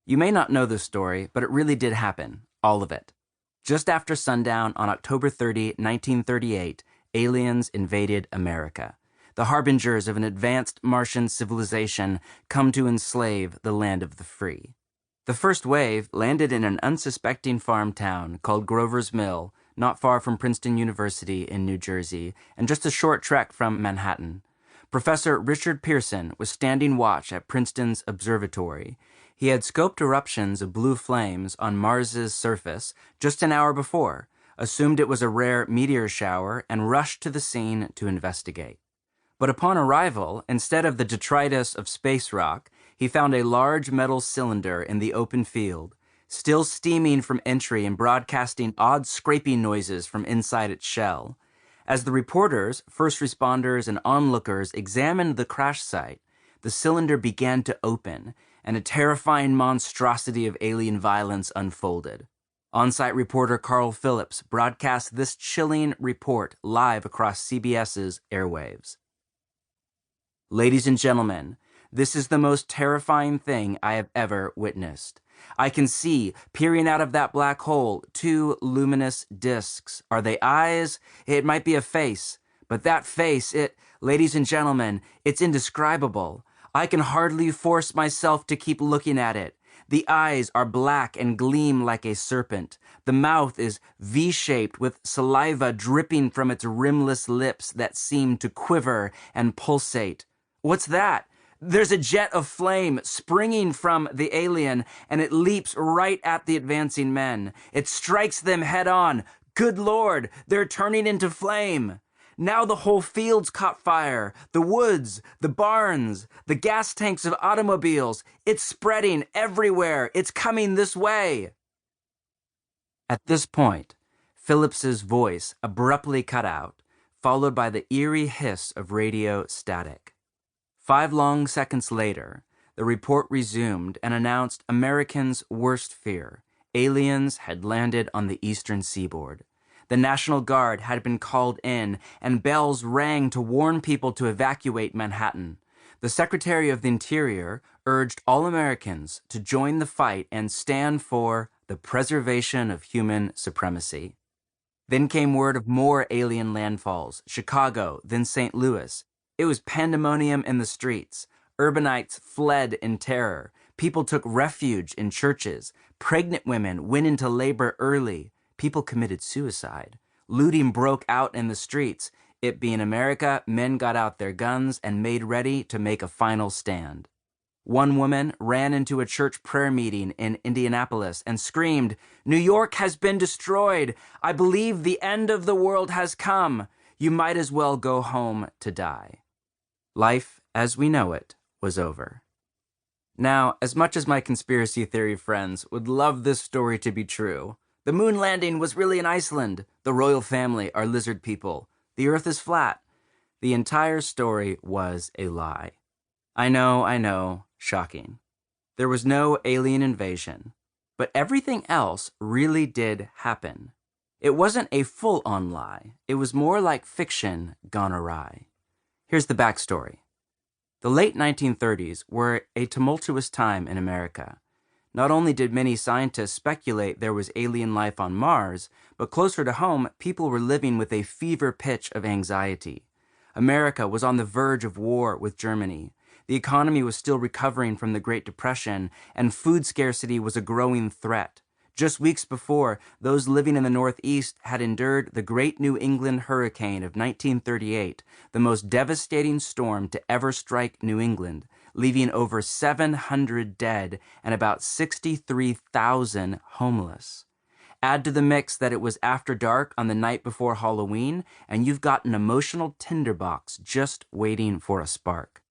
You may not know this story, but it really did happen, all of it. Just after sundown on October 30, 1938, aliens invaded America. The harbingers of an advanced Martian civilization come to enslave the land of the free. The first wave landed in an unsuspecting farm town called Grover's Mill, not far from Princeton University in New Jersey, and just a short trek from Manhattan. Professor Richard Pearson was standing watch at Princeton's observatory. He had scoped eruptions of blue flames on Mars's surface just an hour before, assumed it was a rare meteor shower, and rushed to the scene to investigate. But upon arrival, instead of the detritus of space rock, he found a large metal cylinder in the open field, still steaming from entry and broadcasting odd scraping noises from inside its shell. As the reporters, first responders, and onlookers examined the crash site, the cylinder began to open, and a terrifying monstrosity of alien violence unfolded. On-site reporter Carl Phillips broadcast this chilling report live across CBS's airwaves. Ladies and gentlemen, this is the most terrifying thing I have ever witnessed. I can see, peering out of that black hole, two luminous discs. Are they eyes? It might be a face. But that face, ladies and gentlemen, it's indescribable. I can hardly force myself to keep looking at it. The eyes are black and gleam like a serpent. The mouth is V-shaped with saliva dripping from its rimless lips that seem to quiver and pulsate. What's that? There's a jet of flame springing from the alien, and it leaps right at the advancing men. It strikes them head on. Good Lord, they're turning into flame. Now the whole field's caught fire. The woods, the barns, the gas tanks of automobiles. It's spreading everywhere. It's coming this way. At this point, Phillips's voice abruptly cut out, followed by the eerie hiss of radio static. 5 long seconds later, the report resumed and announced Americans' worst fear. Aliens had landed on the eastern seaboard. The National Guard had been called in, and bells rang to warn people to evacuate Manhattan. The Secretary of the Interior urged all Americans to join the fight and stand for the preservation of human supremacy. Then came word of more alien landfalls, Chicago, then St. Louis. It was pandemonium in the streets. Urbanites fled in terror. People took refuge in churches. Pregnant women went into labor early. People committed suicide. Looting broke out in the streets. It being America, men got out their guns and made ready to make a final stand. One woman ran into a church prayer meeting in Indianapolis and screamed, "New York has been destroyed. I believe the end of the world has come. You might as well go home to die." Life, as we know it, was over. Now, as much as my conspiracy theory friends would love this story to be true, the moon landing was really in Iceland. The royal family are lizard people. The earth is flat. The entire story was a lie. I know, shocking. There was no alien invasion, but everything else really did happen. It wasn't a full-on lie. It was more like fiction gone awry. Here's the backstory. The late 1930s were a tumultuous time in America. Not only did many scientists speculate there was alien life on Mars, but closer to home, people were living with a fever pitch of anxiety. America was on the verge of war with Germany. The economy was still recovering from the Great Depression, and food scarcity was a growing threat. Just weeks before, those living in the Northeast had endured the Great New England Hurricane of 1938, the most devastating storm to ever strike New England, leaving over 700 dead and about 63,000 homeless. Add to the mix that it was after dark on the night before Halloween, and you've got an emotional tinderbox just waiting for a spark.